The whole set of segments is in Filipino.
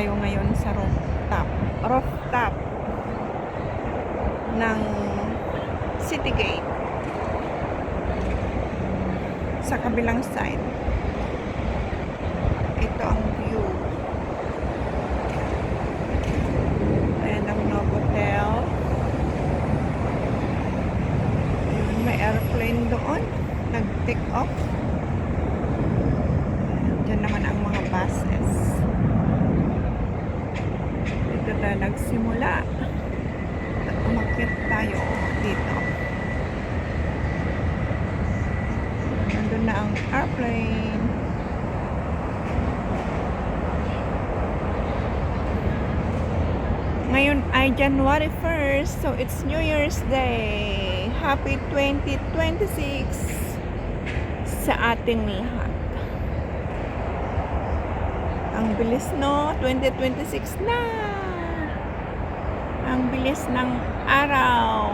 tayo ngayon sa rooftop ng City Gate. Sa kabilang side, ito ang view. Ayan ang Novotel. May airplane doon, nag-take off. Diyan naman ang mga buses. Dito tayo nagsimula at umakyat tayo dito. Nandun na ang airplane. Ngayon ay January 1st, so it's New Year's Day. Happy 2026 sa ating lahat. Ang bilis, no? 2026 na. Ang bilis ng araw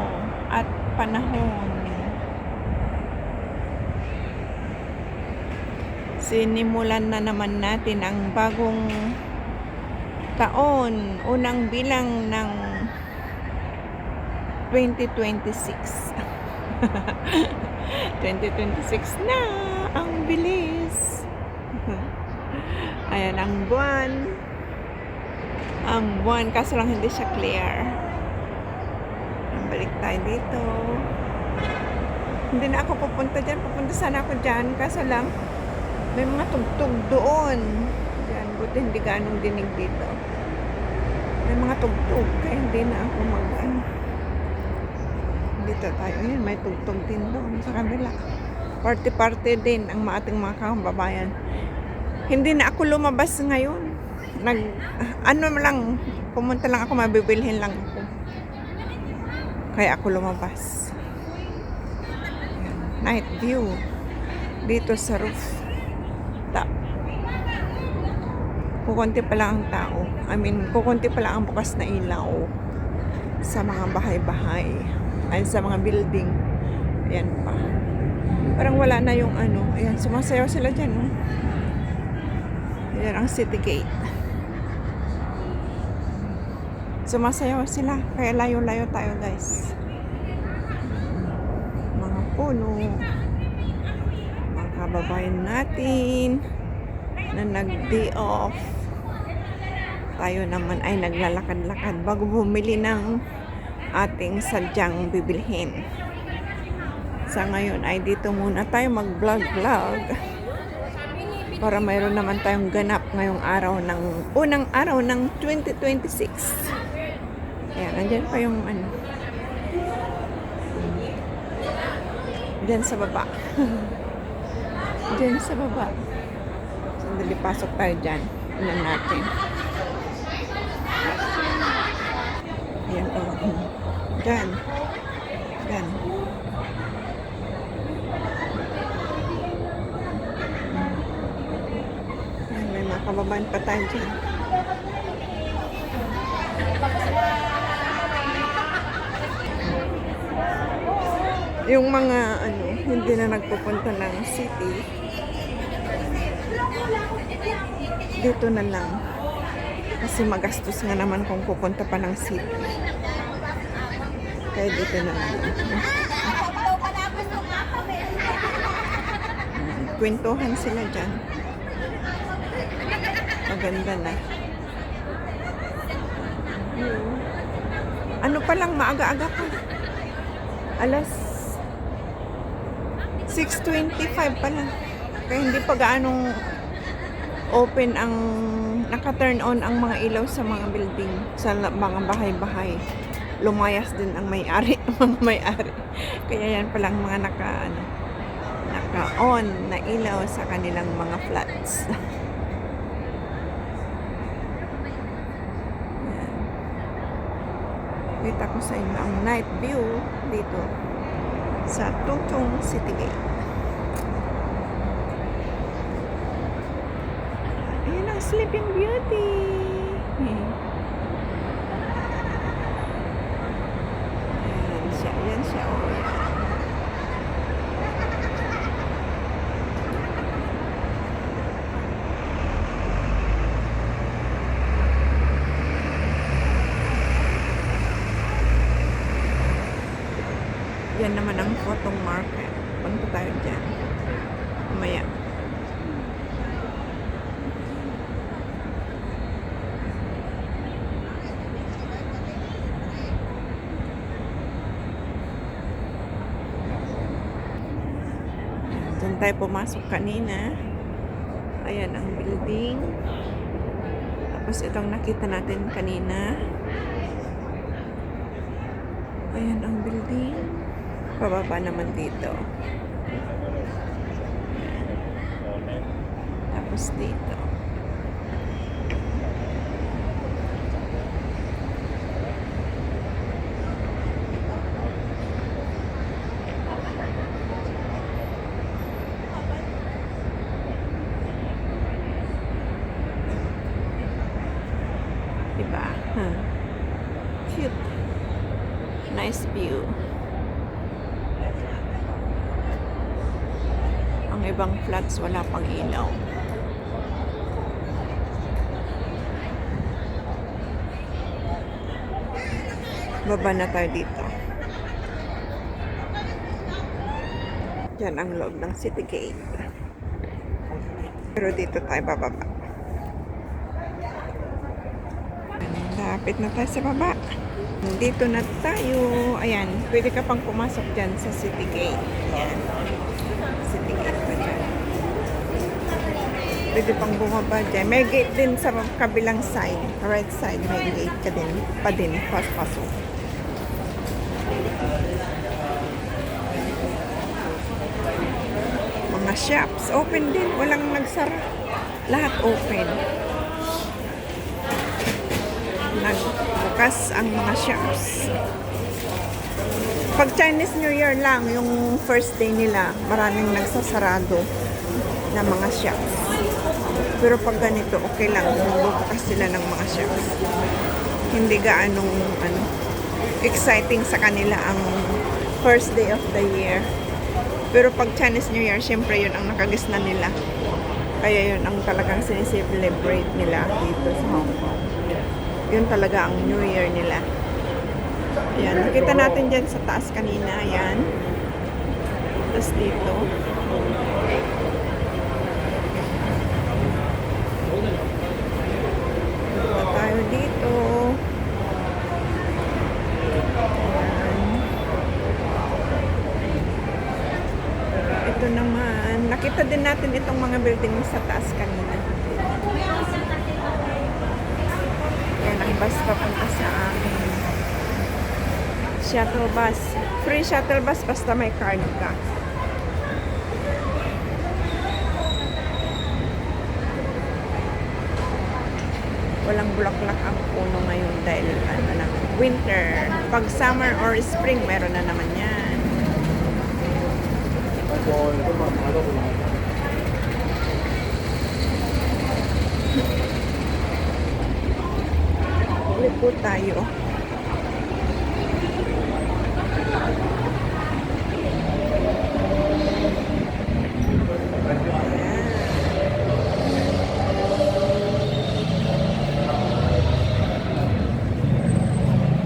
at panahon. Sinimulan na naman natin ang bagong taon, unang bilang ng 2026. 2026 na, ang bilis. Ayan ang buwan. Ang buwan, kaso lang hindi siya clear. Balik tayo dito. Hindi na ako pupunta dyan. Pupunta sana ako dyan, kaso lang may mga tugtog doon. Yan, buti hindi ganong dinig dito. May mga tugtog, kaya hindi na ako mag-ano. Dito tayo. Yan, may tugtog din doon sa kabila. Party-party din ang ating mga kababayan. Hindi na ako lumabas ngayon. Pumunta lang ako, mabibilhin lang ako. Kaya ako lumabas. Yan, night view. Dito sa rooftop. Kukunti pa lang ang tao. Kukunti pa lang ang bukas na ilaw sa mga bahay-bahay. Ay, sa mga building. Ayan pa. Parang wala na yung ano. Ayan, sumasayaw sila dyan, no? Ayan ang City Gate. Sumasayaw sila. Kaya layo-layo tayo, guys. Mga puno. Mga kababayan natin na nag-day off. Tayo naman ay naglalakad-lakad bago bumili ng ating sadyang bibilhin. Sa ngayon ay dito muna tayo mag-vlog para mayroon naman tayong ganap ngayong araw ng unang araw ng 2026. Ayan, nandyan pa yung ano. Diyan sa baba. Diyan sa baba. Sandali, pasok tayo dyan. Ayan natin. Ayan, oh. Dyan. Dyan. Ayan, may mga kababayan pa tayo dyan. Yung mga hindi na nagpupunta ng city, dito na lang. Kasi magastos nga naman kung pupunta pa ng city. Kaya dito na lang. Kwentuhan sila dyan. Maganda na. Ano pa lang, maaga-aga pa. Alas 6:25 pa lang. Kaya hindi pa gaanong open ang naka-turn on ang mga ilaw sa mga building, sa mga bahay-bahay. Lumayas din ang may-ari, mga may-ari. Kaya yan palang mga naka-on na ilaw sa kanilang mga flats. Kita ko sa inyo ang night view dito sa Tungtung City Gate. Ayan ang Sleeping Beauty. Ayan siya. Oh, yan. Diyan naman ang Photo Market. Punta tayo dyan. Mamaya. Diyan tayo pumasok kanina. Ayan ang building. Tapos itong nakita natin kanina. Ayan ang building. Pababa naman dito. Ayan. Tapos dito. Diba? Huh. Cute. Nice view. Ang ibang flats wala pang ilaw. Baba na tayo dito. Diyan ang loob ng City Gate. Pero dito tayo bababa. Lapit na tayo sa baba. Dito na tayo. Ayan, pwede ka pang pumasok dyan sa City Gate. Ayan. City Gate pa dyan. Pwede pang bumaba dyan. May gate din sa kabilang side. Right side, may gate ka din. Pa din, pasok. Mga shops, open din. Walang nagsara. Lahat open. Nagbukas ang mga shops. Pag Chinese New Year lang, yung first day nila, maraming nagsasarado na mga shops. Pero pag ganito, okay lang. Nagbubukas sila ng mga shops. Hindi gaanong exciting sa kanila ang first day of the year. Pero pag Chinese New Year, syempre yun ang nakagisna nila. Kaya yun ang talagang sineselebrate nila dito sa Hong Kong. Yun talaga ang New Year nila. Ayan, nakita natin dyan sa taas kanina. Ayan. Tapos dito. Punta tayo dito. Ayan. Ito naman. Nakita din natin itong mga building sa taas kanina. Ayan ang bus papunta sa amin. Shuttle bus. Free shuttle bus basta may card ka. Walang bulaklak ang puno ngayon dahil winter. Pag summer or spring, meron na naman yan. Ulit po tayo.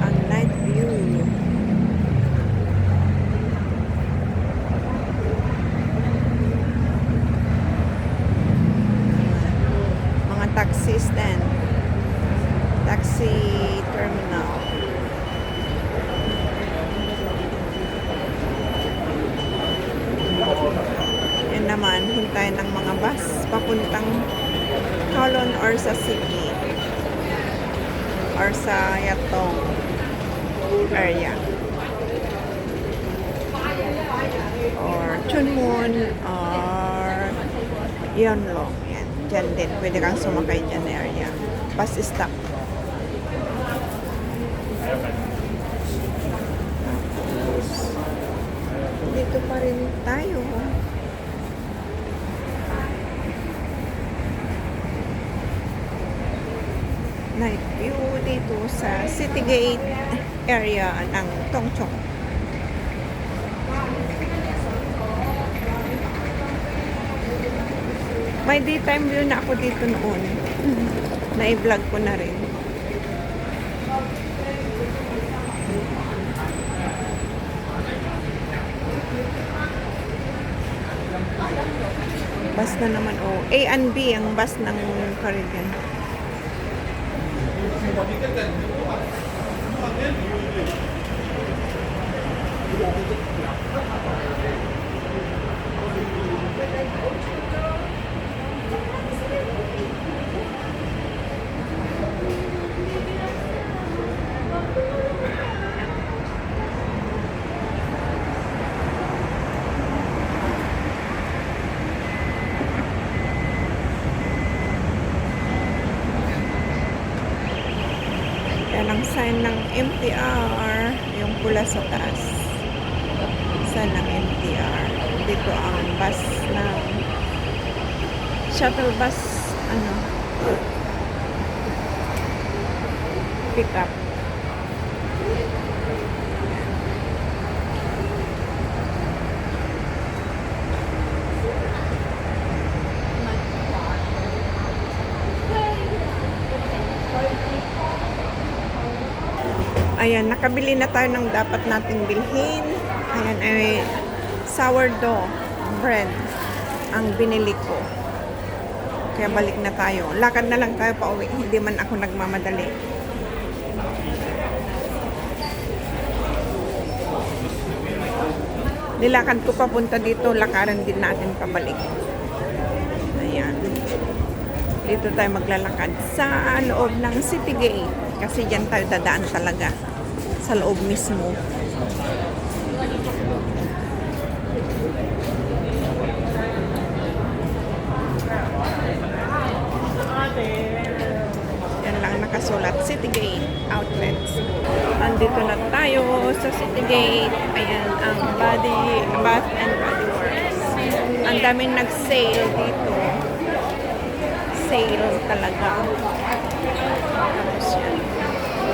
Ang night view. Mga taxi stand. Taxi terminal. Yan naman, hintayin ng mga bus papuntang Kowloon or sa city or sa Yatong area or Chunmun or Yonlong. Yan, dyan din. Pwede kang sumakay dyan area. Bus stop. Tapos, dito pa rin tayo. Night view dito sa City Gate area ng Tung Chung. May daytime view na ako dito noon. Na-i-vlog ko na rin. Bus na naman, oh. A and B ang bus ng Caribbean. Yan ang sign ng MTR, yung pula sa taas. Sign ng MTR. Dito ang bus ng shuttle bus, ano, pick up. Ayan, nakabili na tayo ng dapat nating bilhin. Ayan, ay sourdough bread ang binili ko. Kaya balik na tayo. Lakad na lang tayo pa uwi. Hindi man ako nagmamadali. Nilakad ko papunta dito. Lakaran din natin pabalik. Ayan. Dito tayo maglalakad sa loob ng City Gate. Kasi dyan tayo dadaan talaga. Sa loob mismo. Yan lang nakasulat. City Gate Outlets. Andito na tayo sa City Gate. Ayan ang Bath and Body Works. Ang daming nag-sale dito. Sale talaga. Tapos yan.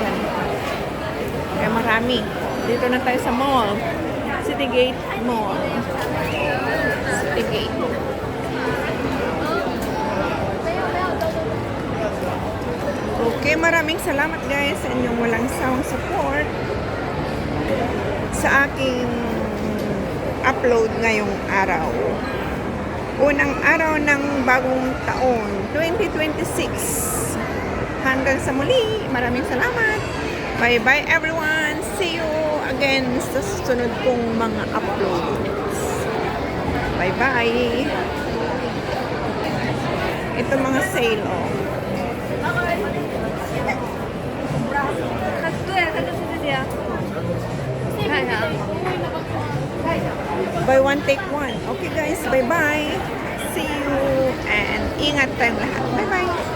Yan. Kaya marami. Dito na tayo sa mall. City Gate Mall. City Gate. Okay, maraming salamat guys sa inyong walang sawang support sa aking upload ngayong araw. Unang araw ng bagong taon, 2026. Hanggang sa muli, maraming salamat. Bye-bye everyone. See you again sa susunod kong mga uploads. Bye-bye. Ito mga sale, oh. Buy one, take one. Okay guys, bye-bye. See you and ingat tayong lahat. Bye-bye.